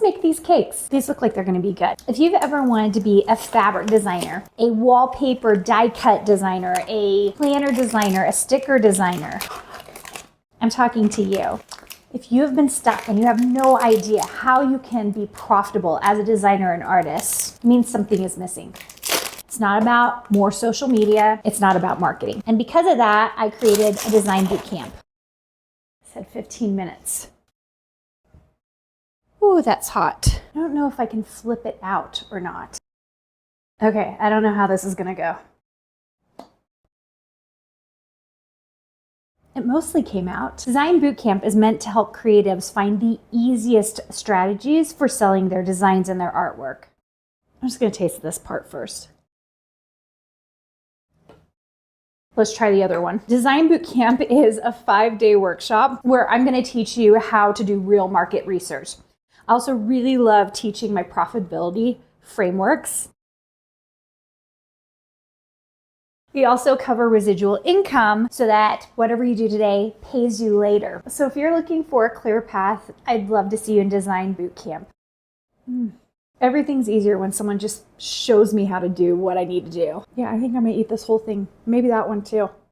let's make these cakes. These look like they're gonna be good. If you've ever wanted to be a fabric designer, a wallpaper die cut designer, a planner designer, a sticker designer, I'm talking to you. If you have been stuck and you have no idea how you can be profitable as a designer and artist, it means something is missing. It's not about more social media. It's not about marketing. And because of that, I created a design boot camp. I said 15 minutes. Ooh, that's hot. I don't know if I can flip it out or not. Okay, I don't know how this is gonna go. It mostly came out. Design Bootcamp is meant to help creatives find the easiest strategies for selling their designs and their artwork. I'm just gonna taste this part first. Let's try the other one. Design Bootcamp is a 5-day workshop where I'm gonna teach you how to do real market research. I also really love teaching my profitability frameworks. We also cover residual income so that whatever you do today pays you later. So if you're looking for a clear path, I'd love to see you in Design Bootcamp. Everything's easier when someone just shows me how to do what I need to do. Yeah, I think I'm gonna eat this whole thing. Maybe that one too.